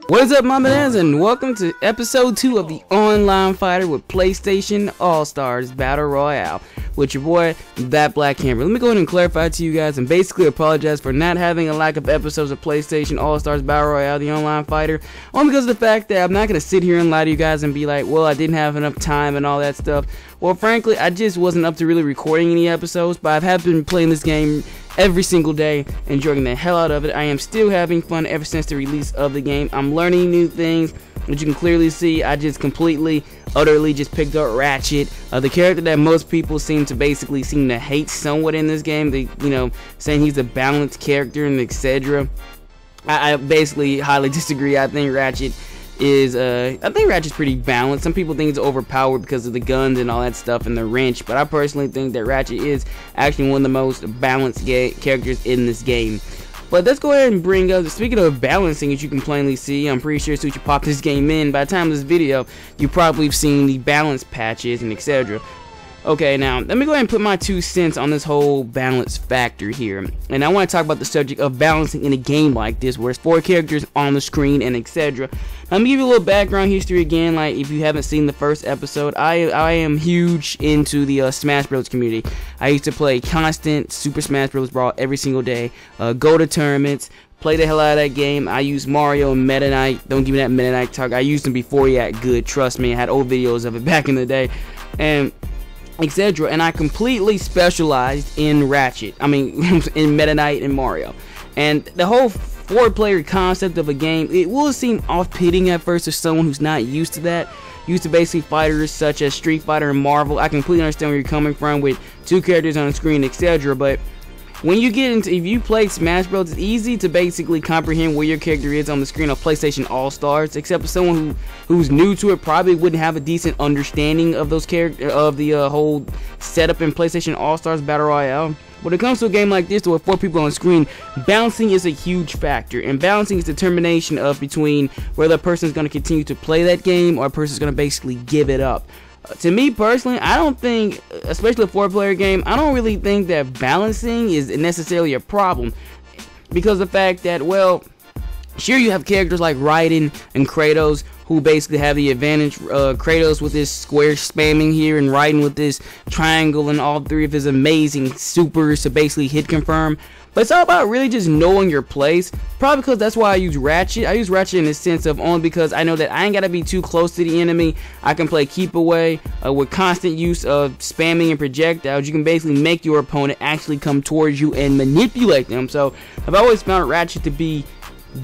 What is up, my bananas, and welcome to episode 2 of the Online Fighter with PlayStation All-Stars Battle Royale with your boy, thatblackcamper. Let me go ahead and clarify to you guys and basically apologize for not having a lack of episodes of PlayStation All-Stars Battle Royale, the Online Fighter, only because of the fact that I'm not going to sit here and lie to you guys and be like, well, I didn't have enough time and all that stuff. Well, frankly, I just wasn't up to really recording any episodes, but I have been playing this game every single day, enjoying the hell out of it. I am still having fun ever since the release of the game. I'm learning new things, which you can clearly see. I just completely, utterly just picked up Ratchet, the character that most people seem to hate somewhat in this game. They, saying he's a balanced character and etc. I basically highly disagree. I think Ratchet's pretty balanced. Some people think it's overpowered because of the guns and all that stuff and the wrench, but I personally think that Ratchet is actually one of the most balanced characters in this game. But let's go ahead and bring up, speaking of balancing, as you can plainly see, I'm pretty sure as soon as you pop this game in, by the time of this video, you probably have seen the balance patches and etc. Okay, now, let me go ahead and put my 2 cents on this whole balance factor here. And I want to talk about the subject of balancing in a game like this, where it's 4 characters on the screen and etc. Now, let me give you a little background history again, like if you haven't seen the first episode. I am huge into the Smash Bros. Community. I used to play constant Super Smash Bros. Brawl every single day, go to tournaments, play the hell out of that game. I use Mario and Meta Knight. Don't give me that Meta Knight talk. I used him before he got good, trust me. I had old videos of it back in the day. And etc. And I completely specialized in Ratchet. In Meta Knight and Mario. And the whole 4-player concept of a game, it will seem off-putting at first to someone who's not used to that. Used to basically fighters such as Street Fighter and Marvel. I completely understand where you're coming from with 2 characters on the screen, etc. But when you get into, if you play Smash Bros, it's easy to basically comprehend where your character is on the screen of PlayStation All-Stars, except for someone who's new to it probably wouldn't have a decent understanding of those the whole setup in PlayStation All-Stars Battle Royale. When it comes to a game like this with 4 people on the screen, balancing is a huge factor, and balancing is determination of between whether a person is going to continue to play that game or a person is going to basically give it up. To me personally, I don't think, especially a 4-player game, I don't really think that balancing is necessarily a problem, because of the fact that, well, sure, you have characters like Raiden and Kratos who basically have the advantage. Kratos with this square spamming here, and Raiden with this triangle and all 3 of his amazing supers to basically hit confirm. But it's all about really just knowing your place. Probably because that's why I use Ratchet. I use Ratchet in the sense of only because I know that I ain't gotta be too close to the enemy. I can play keep away with constant use of spamming and projectiles. You can basically make your opponent actually come towards you and manipulate them. So I've always found Ratchet to be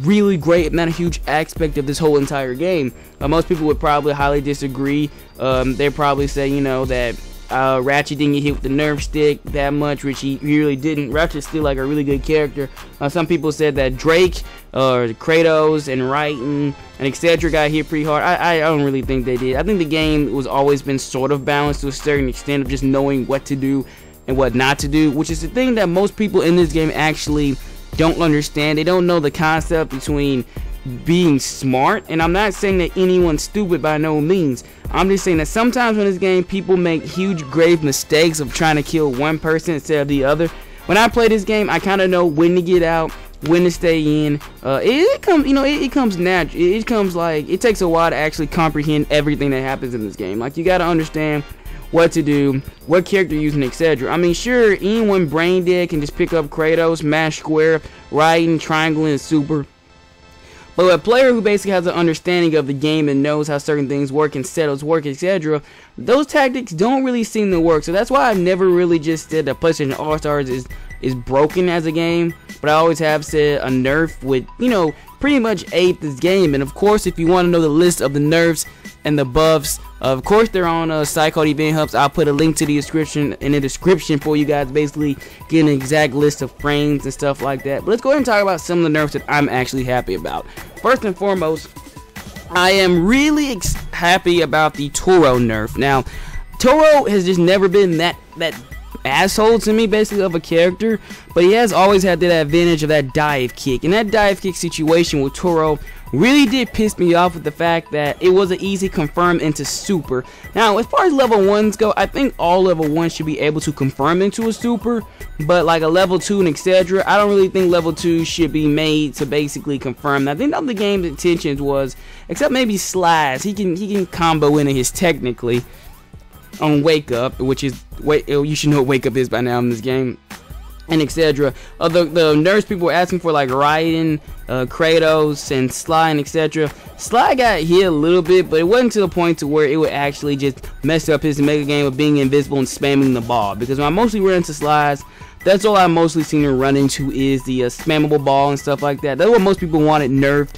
really great, if not a huge aspect of this whole entire game. Most people would probably highly disagree. They'd probably say, that Ratchet didn't get hit with the nerf stick that much, which he really didn't. Ratchet's still like a really good character. Some people said that Drake or Kratos and Raiden and etc. got hit pretty hard. I don't really think they did. I think the game was always been sort of balanced to a certain extent of just knowing what to do and what not to do, which is the thing that most people in this game actually don't understand. They don't know the concept between being smart, and I'm not saying that anyone's stupid by no means. I'm just saying that sometimes in this game people make huge grave mistakes of trying to kill one person instead of the other. When I play this game, I kind of know when to get out, when to stay in. It comes natural. It comes like, it takes a while to actually comprehend everything that happens in this game. Like, you got to understand what to do, what character you're using, etc. Sure, anyone brain dead can just pick up Kratos, mash square, Raiden, triangle, and super. But a player who basically has an understanding of the game and knows how certain things work and settles work, etc., those tactics don't really seem to work. So that's why I've never really just said that PlayStation All-Stars is broken as a game. But I always have said a nerf would, pretty much aid this game. And of course, if you want to know the list of the nerfs and the buffs, of course they're on Psycho Event Hubs. I'll put a link to the description for you guys, basically get an exact list of frames and stuff like that. But let's go ahead and talk about some of the nerfs that I'm actually happy about. First and foremost, I am really happy about the Toro nerf. Now, Toro has just never been that asshole to me, basically, of a character, but he has always had that advantage of that dive kick, and that dive kick situation with Toro really did piss me off with the fact that it was an easy confirm into super. Now, as far as level 1s go, I think all level 1s should be able to confirm into a super, but like a level 2 and etc., I don't really think level 2 should be made to basically confirm that. I think that the game's intentions was, except maybe Slides, he can combo into his technically on Wake Up, which is, you should know what Wake Up is by now in this game, and etc. The nurse people were asking for like Raiden, Kratos, and Sly, and etc. Sly got hit a little bit, but it wasn't to the point to where it would actually just mess up his mega game of being invisible and spamming the ball. Because when I mostly run into Slides, that's all I mostly seen him run into is the spammable ball and stuff like that. That's what most people wanted nerfed.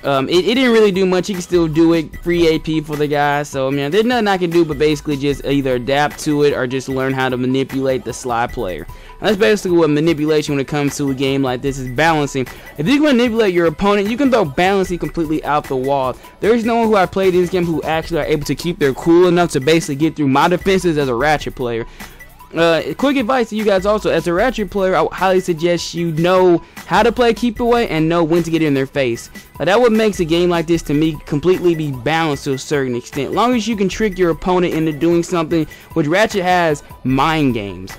It didn't really do much. He can still do it, free AP for the guy. So I mean, there's nothing I can do but basically just either adapt to it or just learn how to manipulate the Sly player. And that's basically what manipulation when it comes to a game like this is, balancing. If you can manipulate your opponent, you can throw balancing completely out the wall. There's no one who I played in this game who actually are able to keep their cool enough to basically get through my defenses as a Ratchet player. Quick advice to you guys also, as a Ratchet player, I would highly suggest you know how to play keep away and know when to get in their face. That what makes a game like this to me completely be balanced to a certain extent. As long as you can trick your opponent into doing something, which Ratchet has mind games.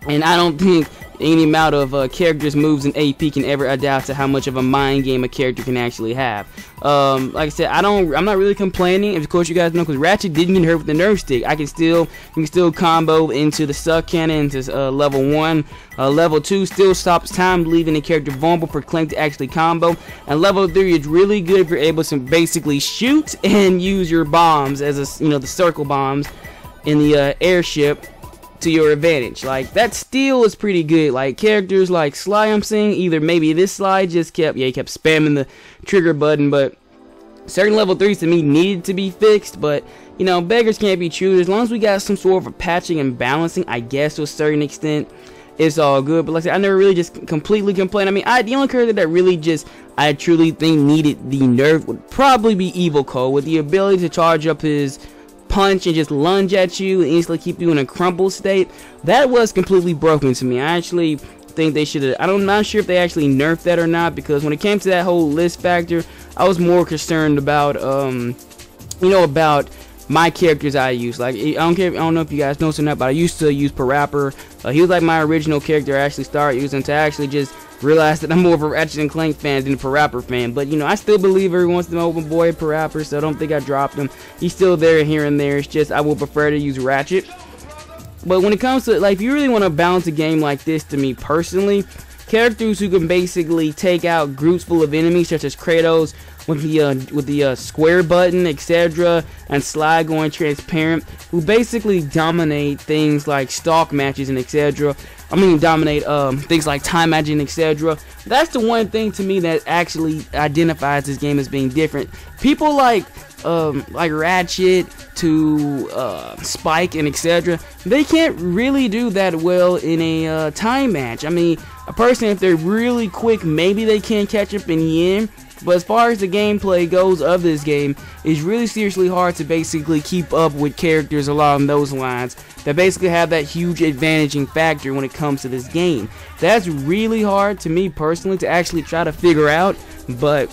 And I don't think any amount of characters, moves, and AP can ever adapt to how much of a mind game a character can actually have. Like I said, I'm not really complaining. Of course, you guys know, because Ratchet didn't get hurt with the nerf stick. You can still combo into the suck cannon into level 1. Level 2 still stops time, leaving the character vulnerable for Clank to actually combo. And level 3 is really good if you're able to basically shoot and use your bombs as the circle bombs in the airship to your advantage. Like, that still is pretty good. Like, characters like Sly, I'm saying, either maybe this Sly just kept spamming the trigger button, but certain level 3s to me needed to be fixed. But beggars can't be choosers. As long as we got some sort of patching and balancing, I guess to a certain extent, it's all good. But like I said, I never really just completely complained. I mean, the only character that really I truly think needed the nerf would probably be Evil Cole, with the ability to charge up his punch and just lunge at you and instantly keep you in a crumble state. That was completely broken to me. I actually think they should have, I'm not sure if they actually nerfed that or not, because when it came to that whole list factor, I was more concerned about about my characters I use. Like, I don't know if you guys know or not, but I used to use Parappa. He was like my original character I actually started using, to actually just realize that I'm more of a Ratchet and Clank fan than a Parappa fan. But I still believe every once in a while my boy Parappa, so I don't think I dropped him. He's still there here and there. It's just I would prefer to use Ratchet. But when it comes to, like, if you really want to balance a game like this, to me personally, characters who can basically take out groups full of enemies, such as Kratos with the square button, etc., and Sly going transparent, who basically dominate things like stalk matches and etc. Dominate things like time matching, etc. That's the one thing to me that actually identifies this game as being different. People like Ratchet to Spike and etc., they can't really do that well in a time match. I mean, a person, if they're really quick, maybe they can catch up in the end. But as far as the gameplay goes of this game, it's really seriously hard to basically keep up with characters along those lines that basically have that huge advantaging factor when it comes to this game. That's really hard to me personally to actually try to figure out, but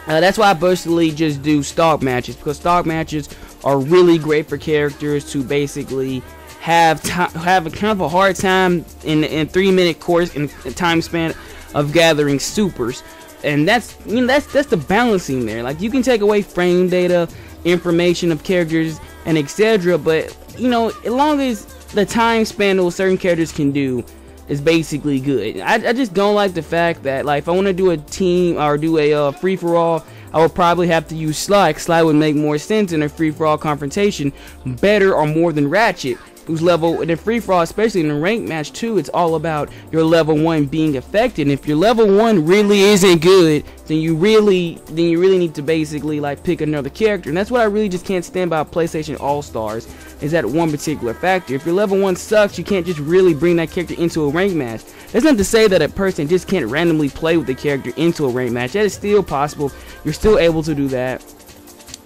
that's why I personally just do stock matches, because stock matches are really great for characters to basically have a kind of a hard time in 3-minute course in time span of gathering supers. And that's the balancing there. Like, you can take away frame data, information of characters, and etc., but as long as the time span that certain characters can do is basically good. I just don't like the fact that, like, if I want to do a team or do a free-for-all, I would probably have to use Sly. Sly would make more sense in a free-for-all confrontation, better or more than Ratchet, who's level in a free-for-all, especially in a ranked match too. It's all about your level 1 being affected. And if your level 1 really isn't good, then you really need to basically like pick another character. And that's what I really just can't stand about PlayStation All-Stars, is that one particular factor. If your level 1 sucks, you can't just really bring that character into a ranked match. That's not to say that a person just can't randomly play with the character into a ranked match. That is still possible. You're still able to do that.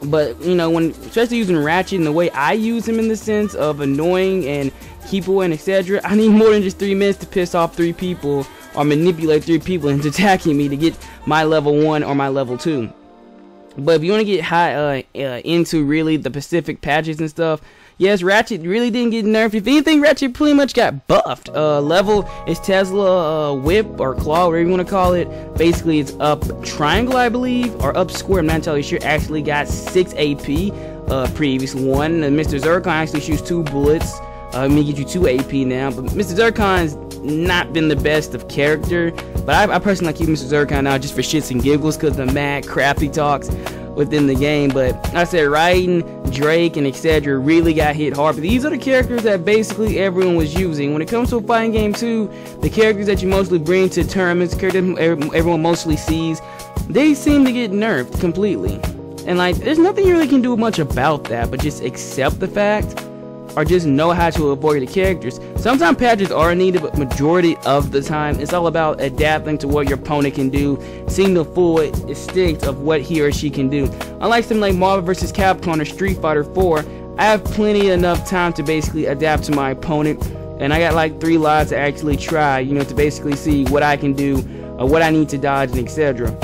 But when especially using Ratchet in the way I use him, in the sense of annoying and keep away, and etc. I need more than just 3 minutes to piss off 3 people or manipulate 3 people into attacking me to get my level 1 or my level 2. But if you want to get high into really the Pacific patches and stuff, yes, Ratchet really didn't get nerfed. If anything, Ratchet pretty much got buffed. Level is Tesla whip or claw, whatever you want to call it. Basically, it's up triangle, I believe, or up square. I'm not entirely sure. Actually got 6 AP. Previous one. Mr. Zircon actually shoots 2 bullets. Let me get you 2 AP now. But Mr. Zircon's not been the best of character. But I personally like keeping Mr. Zircon now just for shits and giggles because the mad crap he talks within the game. But like I said, Raiden, Drake, and etc. really got hit hard. But these are the characters that basically everyone was using. When it comes to a fighting game too, the characters that you mostly bring to tournaments, characters everyone mostly sees, they seem to get nerfed completely. And like, there's nothing you really can do much about that, but just accept the fact, or just know how to avoid the characters. Sometimes patches are needed, but majority of the time, it's all about adapting to what your opponent can do, seeing the full extent of what he or she can do. Unlike something like Marvel vs. Capcom or Street Fighter 4, I have plenty enough time to basically adapt to my opponent, and I got like 3 lives to actually try, you know, to basically see what I can do, or what I need to dodge, and etc.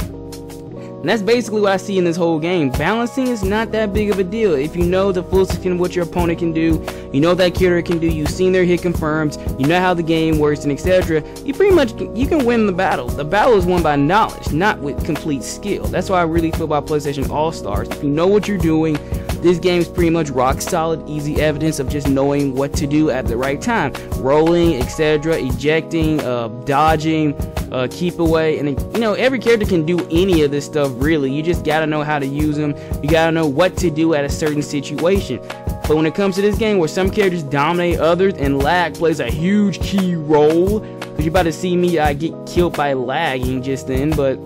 And that's basically what I see in this whole game. Balancing is not that big of a deal. If you know the full extent of what your opponent can do, you know that character can do, you've seen their hit confirms, you know how the game works, and etc. You pretty much, you can win the battle. The battle is won by knowledge, not with complete skill. That's why I really feel about PlayStation All-Stars. If you know what you're doing, this game is pretty much rock solid, easy evidence of just knowing what to do at the right time. Rolling, etc., ejecting, dodging, keep away, and you know, every character can do any of this stuff really. You just gotta know how to use them. You gotta know what to do at a certain situation. But when it comes to this game where some characters dominate others and lag plays a huge key role, because you're about to see me get killed by lagging just then, but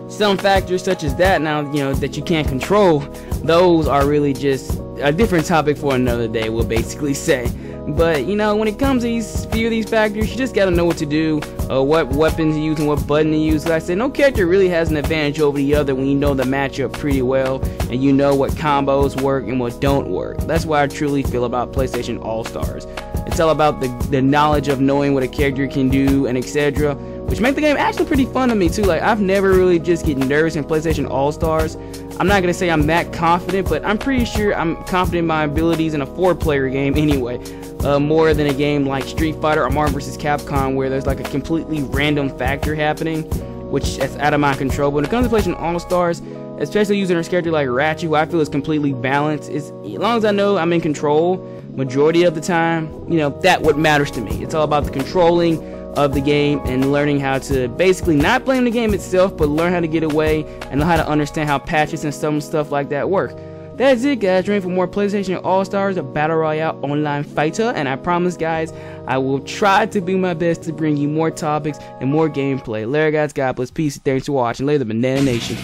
some factors such as that now, you know, that you can't control, those are really just a different topic for another day, we'll basically say. But you know, when it comes to these few of these factors, you just gotta know what to do, what weapons to use and what button to use. Like I said, no character really has an advantage over the other when you know the matchup pretty well and you know what combos work and what don't work. That's why I truly feel about PlayStation All-Stars. It's all about the knowledge of knowing what a character can do and etc., which make the game actually pretty fun to me too. Like, I've never really just get nervous in PlayStation All-Stars. I'm not gonna say I'm that confident, but I'm pretty sure I'm confident in my abilities in a 4-player game anyway. More than a game like Street Fighter or Marvel vs. Capcom where there's like a completely random factor happening, which is out of my control. But when it comes to PlayStation All-Stars, especially using a character like Ratchet, who I feel is completely balanced, as long as I know I'm in control majority of the time, you know, that's what matters to me. It's all about the controlling of the game and learning how to basically not blame the game itself, but learn how to get away and know how to understand how patches and some stuff like that work. That's it, guys. Join for more PlayStation All-Stars, a Battle Royale online fighter, and I promise, guys, I will try to do my best to bring you more topics and more gameplay. Later, guys. God bless. Peace. Thanks for watching. Later, the Banana Nation.